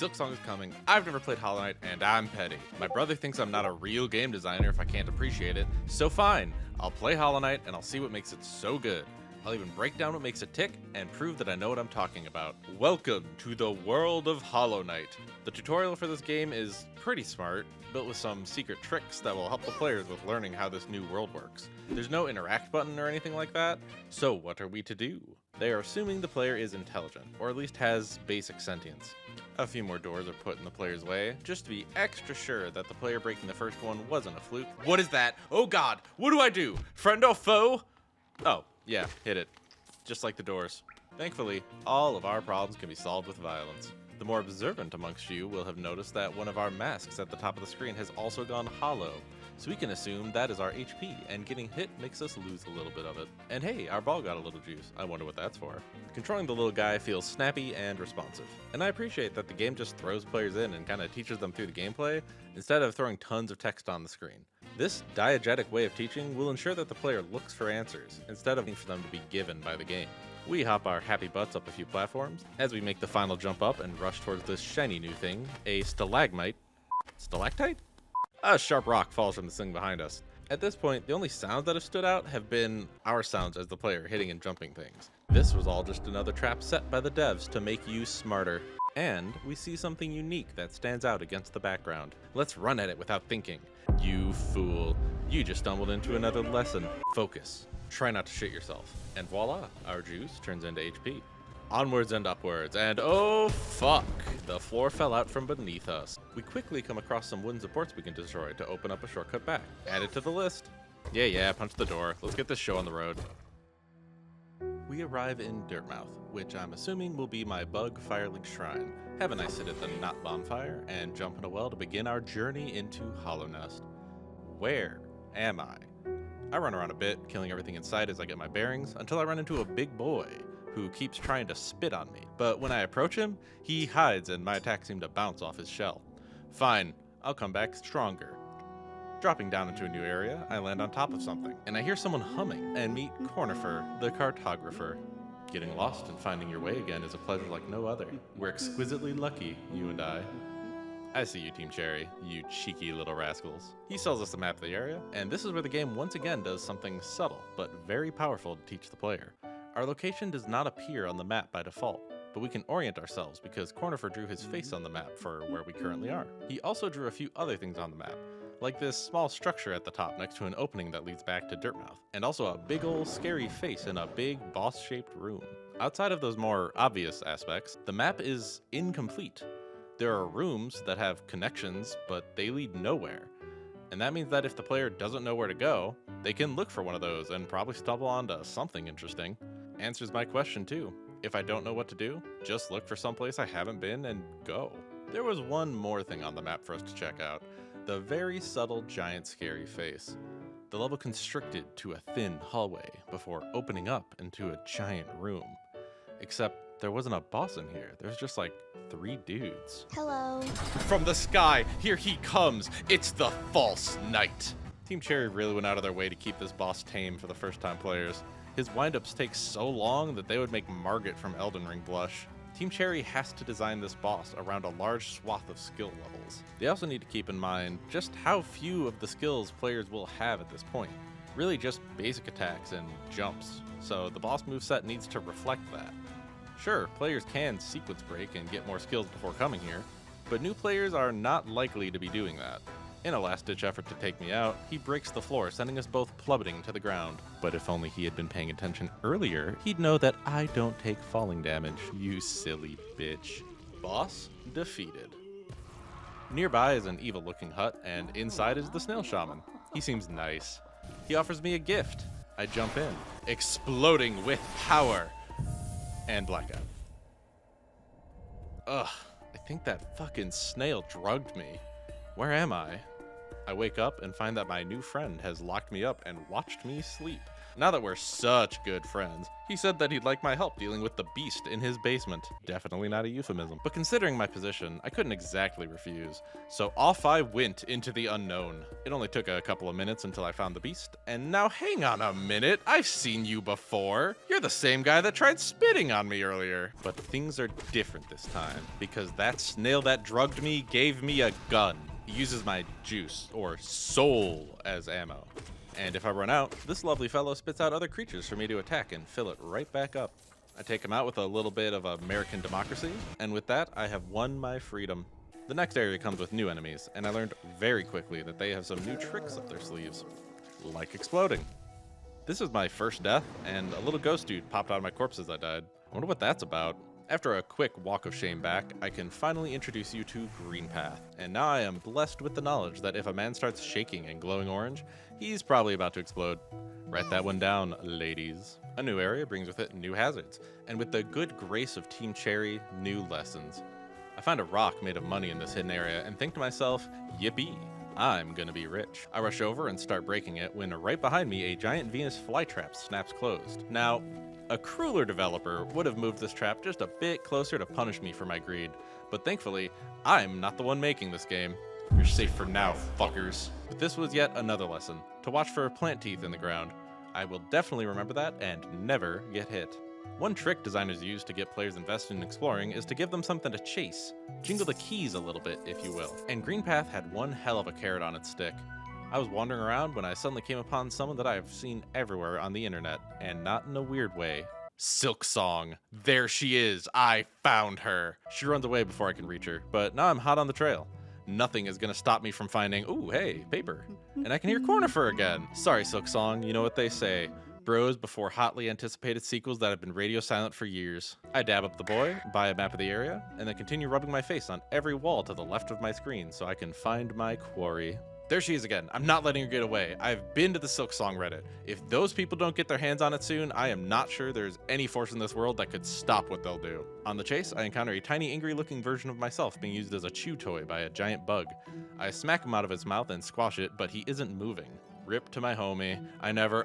Silksong is coming, I've never played Hollow Knight, and I'm petty. My brother thinks I'm not a real game designer if I can't appreciate it, so fine, I'll play Hollow Knight and I'll see what makes it so good. I'll even break down what makes it tick and prove that I know what I'm talking about. Welcome to the world of Hollow Knight. The tutorial for this game is pretty smart, built with some secret tricks that will help the players with learning how this new world works. There's no interact button or anything like that, so what are we to do? They are assuming the player is intelligent, or at least has basic sentience. A few more doors are put in the player's way, just to be extra sure that the player breaking the first one wasn't a fluke. What is that? Oh god, what do I do? Friend or foe? Oh, yeah, hit it. Just like the doors. Thankfully, all of our problems can be solved with violence. The more observant amongst you will have noticed that one of our masks at the top of the screen has also gone hollow, so we can assume that is our HP, and getting hit makes us lose a little bit of it. And hey, our ball got a little juice. I wonder what that's for. Controlling the little guy feels snappy and responsive, and I appreciate that the game just throws players in and kind of teaches them through the gameplay, instead of throwing tons of text on the screen. This diegetic way of teaching will ensure that the player looks for answers, instead of waiting for them to be given by the game. We hop our happy butts up a few platforms, as we make the final jump up and rush towards this shiny new thing, a stalagmite. Stalactite? A sharp rock falls from the thing behind us. At this point, the only sounds that have stood out have been our sounds as the player hitting and jumping things. This was all just another trap set by the devs to make you smarter. And we see something unique that stands out against the background. Let's run at it without thinking. You fool. You just stumbled into another lesson. Focus. Try not to shit yourself. And voila, our juice turns into HP. Onwards and upwards, and oh fuck! The floor fell out from beneath us. We quickly come across some wooden supports we can destroy to open up a shortcut back. Add it to the list. Yeah, punch the door. Let's get this show on the road. We arrive in Dirtmouth, which I'm assuming will be my bug firelink shrine. Have a nice sit at the knot bonfire, and jump in a well to begin our journey into Hollow Nest. Where am I? I run around a bit, killing everything in sight as I get my bearings, until I run into a big boy who keeps trying to spit on me. But when I approach him, he hides and my attacks seem to bounce off his shell. Fine, I'll come back stronger. Dropping down into a new area, I land on top of something, and I hear someone humming, and meet Cornifer, the cartographer. Getting lost and finding your way again is a pleasure like no other. We're exquisitely lucky, you and I. I see you, Team Cherry, you cheeky little rascals. He sells us a map of the area, and this is where the game once again does something subtle, but very powerful to teach the player. Our location does not appear on the map by default, but we can orient ourselves because Cornifer drew his face on the map for where we currently are. He also drew a few other things on the map, like this small structure at the top next to an opening that leads back to Dirtmouth, and also a big ol' scary face in a big boss-shaped room. Outside of those more obvious aspects, the map is incomplete. There are rooms that have connections, but they lead nowhere. And that means that if the player doesn't know where to go, they can look for one of those and probably stumble onto something interesting. Answers my question too. If I don't know what to do, just look for someplace I haven't been and go. There was one more thing on the map for us to check out. The very subtle giant scary face. The level constricted to a thin hallway before opening up into a giant room. Except there wasn't a boss in here. There's just like 3 dudes. Hello. From the sky, here he comes. It's the false knight. Team Cherry really went out of their way to keep this boss tame for the first time players. His windups take so long that they would make Margit from Elden Ring blush. Team Cherry has to design this boss around a large swath of skill levels. They also need to keep in mind just how few of the skills players will have at this point. Really just basic attacks and jumps, so the boss moveset needs to reflect that. Sure, players can sequence break and get more skills before coming here, but new players are not likely to be doing that. In a last-ditch effort to take me out, he breaks the floor, sending us both plummeting to the ground. But if only he had been paying attention earlier, he'd know that I don't take falling damage, you silly bitch. Boss defeated. Nearby is an evil-looking hut, and inside is the Snail Shaman. He seems nice. He offers me a gift. I jump in, exploding with power. And blackout. Ugh, I think that fucking snail drugged me. Where am I? I wake up and find that my new friend has locked me up and watched me sleep. Now that we're such good friends, He said that he'd like my help dealing with the beast in his basement. Definitely not a euphemism. But considering my position, I couldn't exactly refuse. So off I went into the unknown. It only took a couple of minutes until I found the beast. And now hang on a minute, I've seen you before. You're the same guy that tried spitting on me earlier. But things are different this time, because that snail that drugged me gave me a gun. He uses my juice, or soul, as ammo. And if I run out, this lovely fellow spits out other creatures for me to attack and fill it right back up. I take him out with a little bit of American democracy, and with that, I have won my freedom. The next area comes with new enemies, and I learned very quickly that they have some new tricks up their sleeves, like exploding. This is my first death, and a little ghost dude popped out of my corpse as I died. I wonder what that's about. After a quick walk of shame back, I can finally introduce you to Green Path, and now I am blessed with the knowledge that if a man starts shaking and glowing orange, he's probably about to explode. Write that one down, ladies. A new area brings with it new hazards, and with the good grace of Team Cherry, new lessons. I find a rock made of money in this hidden area and think to myself, yippee, I'm gonna be rich. I rush over and start breaking it when right behind me a giant Venus flytrap snaps closed. Now, a crueler developer would have moved this trap just a bit closer to punish me for my greed, but thankfully, I'm not the one making this game. You're safe for now, fuckers. But this was yet another lesson, to watch for plant teeth in the ground. I will definitely remember that and never get hit. One trick designers use to get players invested in exploring is to give them something to chase. Jingle the keys a little bit, if you will. And Green Path had one hell of a carrot on its stick. I was wandering around when I suddenly came upon someone that I have seen everywhere on the internet, and not in a weird way. Silksong. There she is. I found her. She runs away before I can reach her, but now I'm hot on the trail. Nothing is gonna stop me from finding, ooh, hey, paper. And I can hear Cornifer again. Sorry, Silksong, you know what they say. Bros before hotly anticipated sequels that have been radio silent for years. I dab up the boy, buy a map of the area, and then continue rubbing my face on every wall to the left of my screen so I can find my quarry. There she is again. I'm not letting her get away. I've been to the Silksong Reddit. If those people don't get their hands on it soon, I am not sure there's any force in this world that could stop what they'll do. On the chase, I encounter a tiny, angry looking version of myself being used as a chew toy by a giant bug. I smack him out of his mouth and squash it, but he isn't moving. Rip to my homie.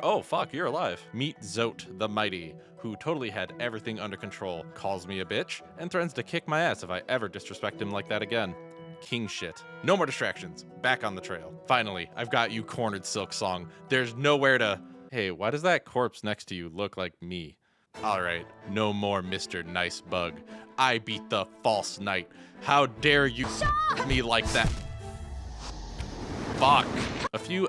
Oh fuck, you're alive. Meet Zote the Mighty, who totally had everything under control, calls me a bitch, and threatens to kick my ass if I ever disrespect him like that again. King shit. No more distractions. Back on the trail. Finally, I've got you cornered, Silksong. There's nowhere to... Hey, why does that corpse next to you look like me? Alright, no more Mr. Nice Bug. I beat the false knight. How dare you me like that? Fuck. A few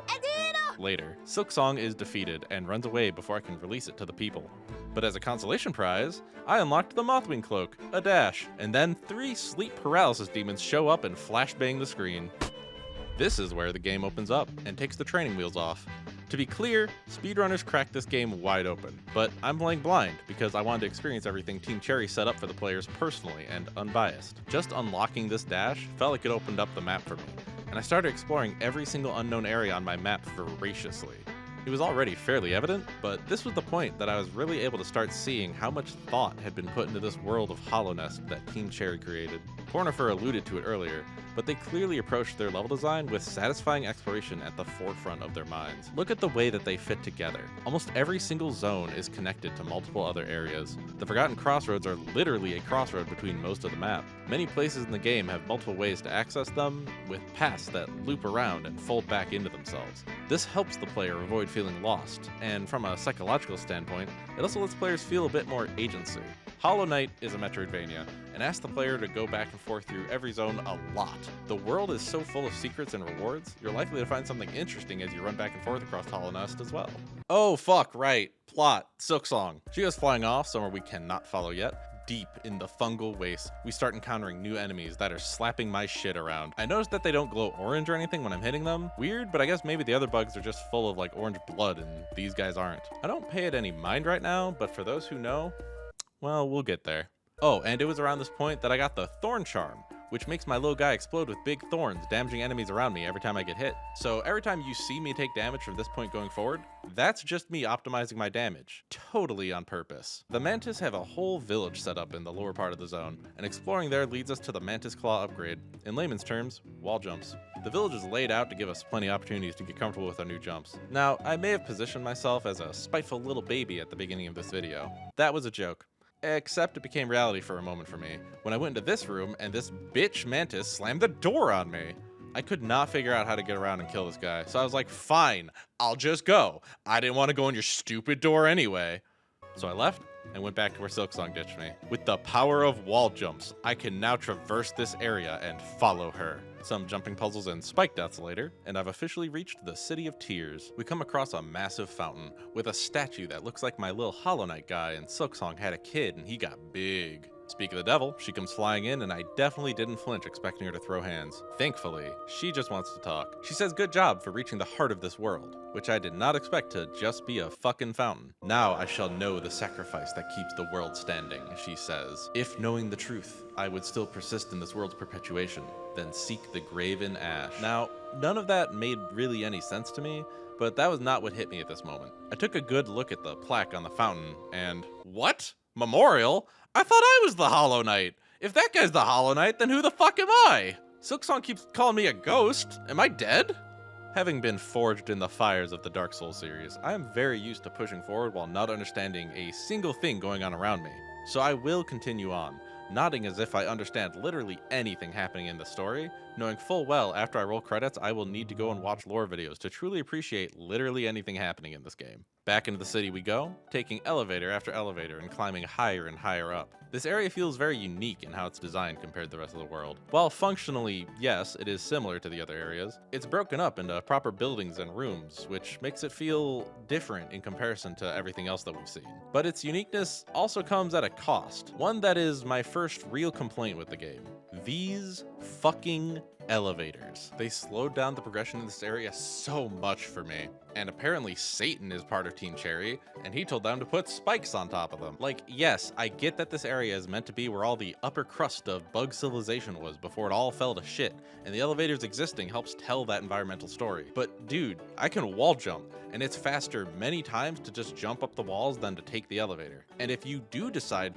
later, Silksong is defeated and runs away before I can release it to the people. But as a consolation prize, I unlocked the Mothwing Cloak, a dash, and then 3 sleep paralysis demons show up and flashbang the screen. This is where the game opens up and takes the training wheels off. To be clear, speedrunners cracked this game wide open, but I'm playing blind because I wanted to experience everything Team Cherry set up for the players personally and unbiased. Just unlocking this dash felt like it opened up the map for me, and I started exploring every single unknown area on my map voraciously. It was already fairly evident, but this was the point that I was really able to start seeing how much thought had been put into this world of Hollow Nest that Team Cherry created. Cornifer alluded to it earlier, but they clearly approached their level design with satisfying exploration at the forefront of their minds. Look at the way that they fit together. Almost every single zone is connected to multiple other areas. The Forgotten Crossroads are literally a crossroad between most of the map. Many places in the game have multiple ways to access them, with paths that loop around and fold back into themselves. This helps the player avoid feeling lost, and from a psychological standpoint, it also lets players feel a bit more agency. Hollow Knight is a Metroidvania, and asks the player to go back and forth through every zone a lot. The world is so full of secrets and rewards, you're likely to find something interesting as you run back and forth across Hollow Nest as well. Oh fuck, right. Plot. Silksong. She goes flying off somewhere we cannot follow yet. Deep in the fungal waste, we start encountering new enemies that are slapping my shit around. I noticed that they don't glow orange or anything when I'm hitting them. Weird, but I guess maybe the other bugs are just full of like orange blood and these guys aren't. I don't pay it any mind right now, but for those who know, well, we'll get there. Oh, and it was around this point that I got the Thorn Charm, which makes my little guy explode with big thorns, damaging enemies around me every time I get hit. So every time you see me take damage from this point going forward, that's just me optimizing my damage, totally on purpose. The Mantis have a whole village set up in the lower part of the zone, and exploring there leads us to the Mantis Claw upgrade. In layman's terms, wall jumps. The village is laid out to give us plenty of opportunities to get comfortable with our new jumps. Now, I may have positioned myself as a spiteful little baby at the beginning of this video. That was a joke. Except it became reality for a moment for me, when I went into this room and this bitch Mantis slammed the door on me. I could not figure out how to get around and kill this guy, so I was like, fine, I'll just go. I didn't want to go in your stupid door anyway. So I left and went back to where Silksong ditched me. With the power of wall jumps, I can now traverse this area and follow her. Some jumping puzzles and spike deaths later, and I've officially reached the City of Tears. We come across a massive fountain with a statue that looks like my little Hollow Knight guy, and Silksong had a kid and he got big. Speak of the devil, she comes flying in and I definitely didn't flinch expecting her to throw hands. Thankfully, she just wants to talk. She says good job for reaching the heart of this world, which I did not expect to just be a fucking fountain. Now I shall know the sacrifice that keeps the world standing, she says. If knowing the truth, I would still persist in this world's perpetuation, then seek the graven ash. Now, none of that made really any sense to me, but that was not what hit me at this moment. I took a good look at the plaque on the fountain and, what? Memorial? I thought I was the Hollow Knight. If that guy's the Hollow Knight, then who the fuck am I? Silksong keeps calling me a ghost. Am I dead? Having been forged in the fires of the Dark Souls series, I am very used to pushing forward while not understanding a single thing going on around me. So I will continue on, nodding as if I understand literally anything happening in the story, knowing full well after I roll credits I will need to go and watch lore videos to truly appreciate literally anything happening in this game. Back into the city we go, taking elevator after elevator and climbing higher and higher up. This area feels very unique in how it's designed compared to the rest of the world. While functionally, yes, it is similar to the other areas, it's broken up into proper buildings and rooms, which makes it feel different in comparison to everything else that we've seen. But its uniqueness also comes at a cost, one that is my first real complaint with the game. These fucking elevators. They slowed down the progression in this area so much for me. And apparently Satan is part of Team Cherry, and he told them to put spikes on top of them. Like, yes, I get that this area is meant to be where all the upper crust of bug civilization was before it all fell to shit, and the elevators existing helps tell that environmental story. But dude, I can wall jump, and it's faster many times to just jump up the walls than to take the elevator. And if you do decide...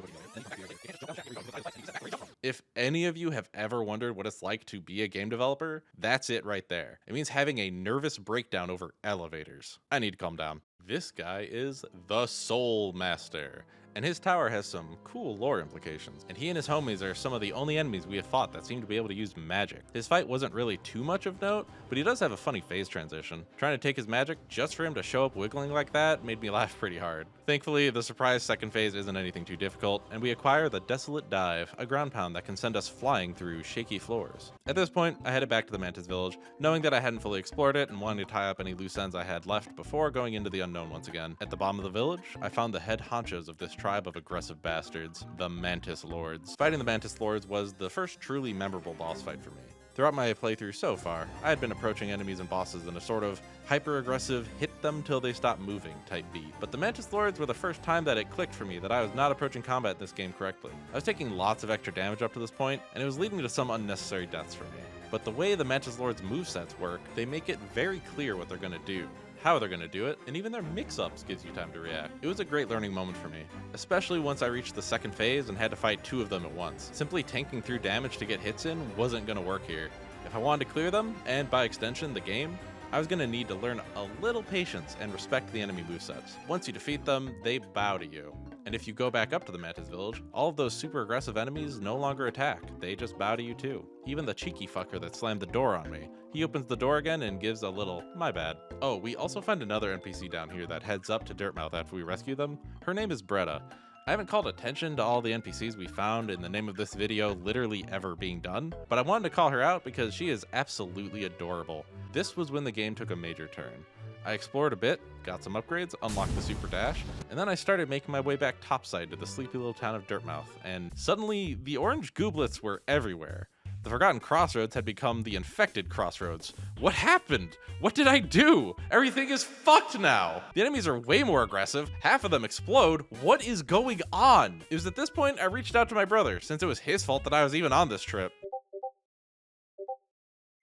If any of you have ever wondered what it's like to be a game developer, that's it right there. It means having a nervous breakdown over elevators. I need to calm down. This guy is the Soul Master, and his tower has some cool lore implications, and he and his homies are some of the only enemies we have fought that seem to be able to use magic. His fight wasn't really too much of note, but he does have a funny phase transition. Trying to take his magic just for him to show up wiggling like that made me laugh pretty hard. Thankfully, the surprise second phase isn't anything too difficult, and we acquire the Desolate Dive, a ground pound that can send us flying through shaky floors. At this point, I headed back to the Mantis Village, knowing that I hadn't fully explored it and wanting to tie up any loose ends I had left before going into the unknown once again. At the bottom of the village, I found the head honchos of this tribe of aggressive bastards, the Mantis Lords. Fighting the Mantis Lords was the first truly memorable boss fight for me. Throughout my playthrough so far, I had been approaching enemies and bosses in a sort of hyper-aggressive, hit them till they stop moving type beat. But the Mantis Lords were the first time that it clicked for me that I was not approaching combat in this game correctly. I was taking lots of extra damage up to this point, and it was leading to some unnecessary deaths for me. But the way the Mantis Lords' movesets work, they make it very clear what they're gonna do, how they're gonna do it, and even their mix-ups gives you time to react. It was a great learning moment for me, especially once I reached the second phase and had to fight two of them at once. Simply tanking through damage to get hits in wasn't gonna work here. If I wanted to clear them, and by extension the game, I was gonna need to learn a little patience and respect the enemy movesets. Once you defeat them, they bow to you. And if you go back up to the Mantis Village, all of those super aggressive enemies no longer attack, they just bow to you too. Even the cheeky fucker that slammed the door on me, he opens the door again and gives a little, my bad. Oh, we also find another NPC down here that heads up to Dirtmouth after we rescue them. Her name is Bretta. I haven't called attention to all the NPCs we found in the name of this video literally ever being done, but I wanted to call her out because she is absolutely adorable. This was when the game took a major turn. I explored a bit, got some upgrades, unlocked the super dash, and then I started making my way back topside to the sleepy little town of Dirtmouth, and suddenly the orange gooblets were everywhere. The Forgotten Crossroads had become the Infected Crossroads. What happened? What did I do? Everything is fucked now! The enemies are way more aggressive, half of them explode. What is going on? It was at this point I reached out to my brother, since it was his fault that I was even on this trip.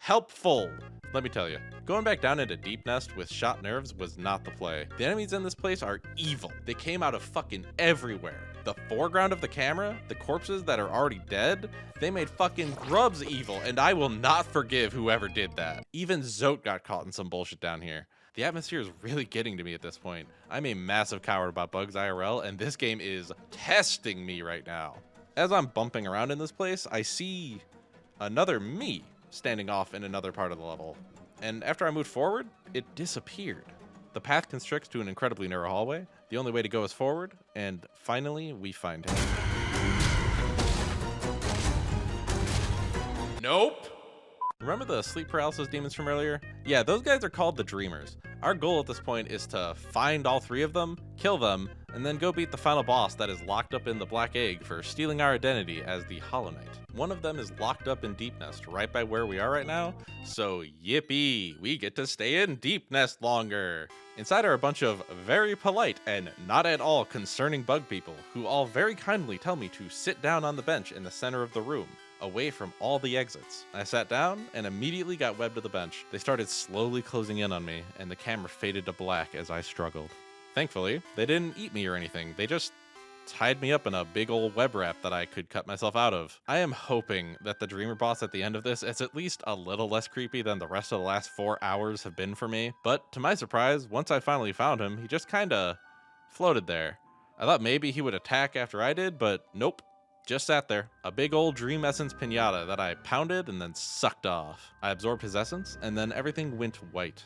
helpful. Let me tell you, going back down into Deep Nest with shot nerves was not the play. The enemies in this place are evil. They came out of fucking everywhere. The foreground of the camera, the corpses that are already dead, they made fucking grubs evil, and I will not forgive whoever did that. Even Zote got caught in some bullshit down here. The atmosphere is really getting to me at this point. I'm a massive coward about bugs IRL, and this game is testing me right now. As I'm bumping around in this place, I see another me standing off in another part of the level. And after I moved forward, it disappeared. The path constricts to an incredibly narrow hallway. The only way to go is forward, and finally, we find him. Nope. Remember the sleep paralysis demons from earlier? Yeah, those guys are called the Dreamers. Our goal at this point is to find all 3 of them, kill them, and then go beat the final boss that is locked up in the Black Egg for stealing our identity as the Hollow Knight. One of them is locked up in Deep Nest, right by where we are right now, so yippee, we get to stay in Deep Nest longer. Inside are a bunch of very polite and not at all concerning bug people, who all very kindly tell me to sit down on the bench in the center of the room, away from all the exits. I sat down and immediately got webbed to the bench. They started slowly closing in on me, and the camera faded to black as I struggled. Thankfully, they didn't eat me or anything. They just tied me up in a big old web wrap that I could cut myself out of. I am hoping that the Dreamer boss at the end of this is at least a little less creepy than the rest of the last 4 hours have been for me. But to my surprise, once I finally found him, he just kinda floated there. I thought maybe he would attack after I did, but nope. Just sat there, a big old Dream Essence pinata that I pounded and then sucked off. I absorbed his essence, and then everything went white.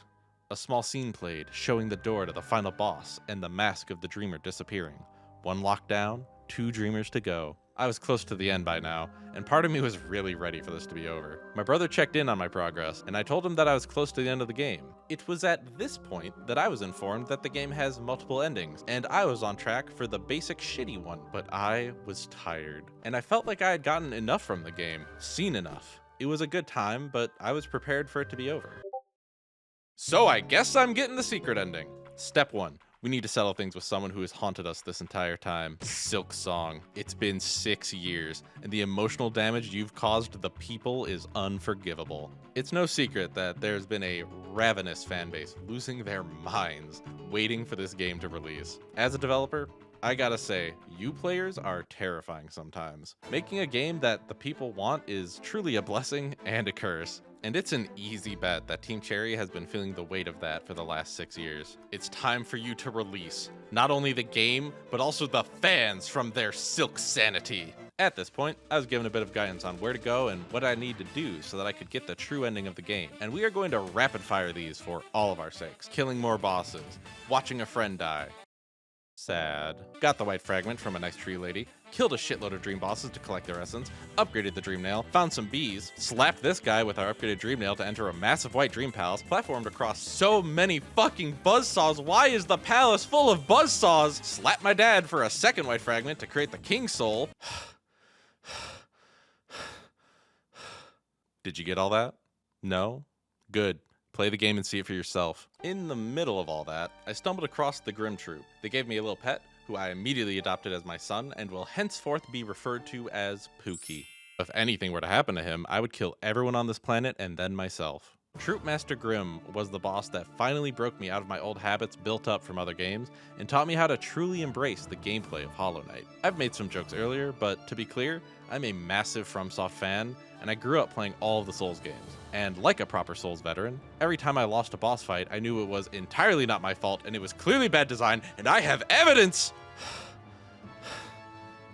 A small scene played, showing the door to the final boss and the mask of the Dreamer disappearing. 1 lockdown, 2 Dreamers to go. I was close to the end by now, and part of me was really ready for this to be over. My brother checked in on my progress, and I told him that I was close to the end of the game. It was at this point that I was informed that the game has multiple endings, and I was on track for the basic shitty one, but I was tired. And I felt like I had gotten enough from the game, seen enough. It was a good time, but I was prepared for it to be over. So I guess I'm getting the secret ending. Step 1. We need to settle things with someone who has haunted us this entire time. Silksong. It's been 6 years, and the emotional damage you've caused to the people is unforgivable. It's no secret that there's been a ravenous fanbase losing their minds waiting for this game to release. As a developer, I gotta say, you players are terrifying sometimes. Making a game that the people want is truly a blessing and a curse. And it's an easy bet that Team Cherry has been feeling the weight of that for the last 6 years. It's time for you to release not only the game, but also the fans from their silk sanity. At this point, I was given a bit of guidance on where to go and what I need to do so that I could get the true ending of the game. And we are going to rapid fire these for all of our sakes. Killing more bosses, watching a friend die. Sad. Got the white fragment from a nice tree lady, killed a shitload of dream bosses to collect their essence, upgraded the dream nail, found some bees, slapped this guy with our upgraded dream nail to enter a massive white dream palace, platformed across so many fucking buzzsaws. Why is the palace full of buzzsaws? Slapped my dad for a second white fragment to create the king soul. Did you get all that? No? Good. Play the game and see it for yourself. In the middle of all that, I stumbled across the Grimm troop. They gave me a little pet, who I immediately adopted as my son, and will henceforth be referred to as Pookie. If anything were to happen to him, I would kill everyone on this planet and then myself. Troop Master Grimm was the boss that finally broke me out of my old habits built up from other games, and taught me how to truly embrace the gameplay of Hollow Knight. I've made some jokes earlier, but to be clear, I'm a massive FromSoft fan, and I grew up playing all of the Souls games. And like a proper Souls veteran, every time I lost a boss fight, I knew it was entirely not my fault, and it was clearly bad design, and I have evidence!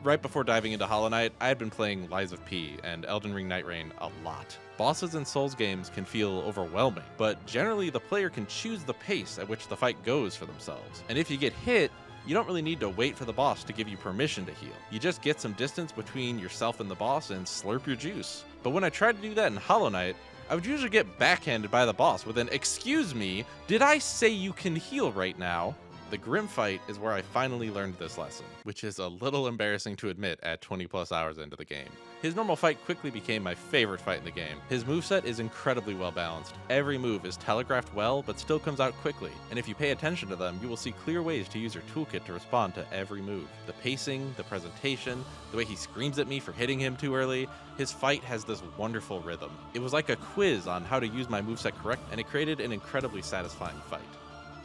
Right before diving into Hollow Knight, I had been playing Lies of P and Elden Ring Night Rain a lot. Bosses in Souls games can feel overwhelming, but generally the player can choose the pace at which the fight goes for themselves. And if you get hit, you don't really need to wait for the boss to give you permission to heal. You just get some distance between yourself and the boss and slurp your juice. But when I tried to do that in Hollow Knight, I would usually get backhanded by the boss with an "Excuse me, did I say you can heal right now?" The Grimm fight is where I finally learned this lesson, which is a little embarrassing to admit at 20 plus hours into the game. His normal fight quickly became my favorite fight in the game. His moveset is incredibly well balanced. Every move is telegraphed well, but still comes out quickly, and if you pay attention to them, you will see clear ways to use your toolkit to respond to every move. The pacing, the presentation, the way he screams at me for hitting him too early, his fight has this wonderful rhythm. It was like a quiz on how to use my moveset correct, and it created an incredibly satisfying fight.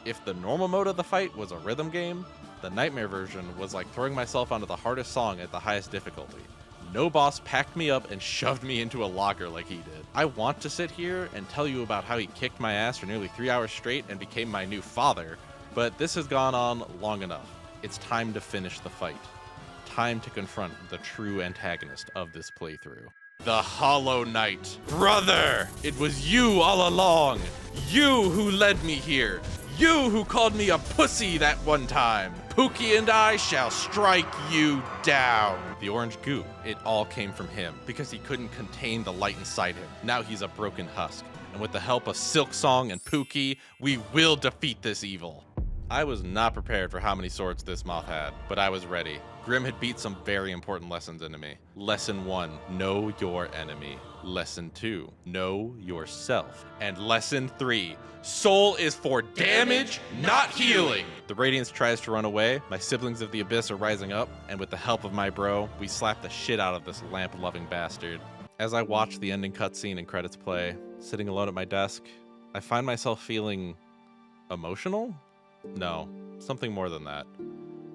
If the normal mode of the fight was a rhythm game, the Nightmare version was like throwing myself onto the hardest song at the highest difficulty. No boss packed me up and shoved me into a locker like he did. I want to sit here and tell you about how he kicked my ass for nearly 3 hours straight and became my new father, but this has gone on long enough. It's time to finish the fight. Time to confront the true antagonist of this playthrough. The Hollow Knight. Brother! It was you all along! You who led me here! You who called me a pussy that one time! Pookie and I shall strike you down! The orange goo, it all came from him, because he couldn't contain the light inside him. Now he's a broken husk, and with the help of Silksong and Pookie, we will defeat this evil. I was not prepared for how many swords this moth had, but I was ready. Grimm had beat some very important lessons into me. Lesson 1, know your enemy. Lesson 2, know yourself. And Lesson 3, soul is for damage, not healing. The Radiance tries to run away, my siblings of the Abyss are rising up, and with the help of my bro, we slap the shit out of this lamp-loving bastard. As I watch the ending cutscene and credits play, sitting alone at my desk, I find myself feeling emotional? No, something more than that.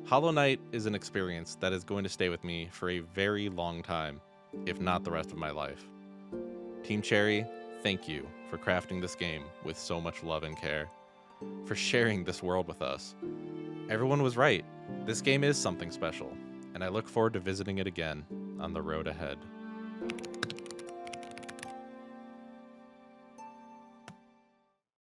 Hollow Knight is an experience that is going to stay with me for a very long time, if not the rest of my life. Team Cherry, thank you for crafting this game with so much love and care, for sharing this world with us. Everyone was right. This game is something special, and I look forward to visiting it again on the road ahead.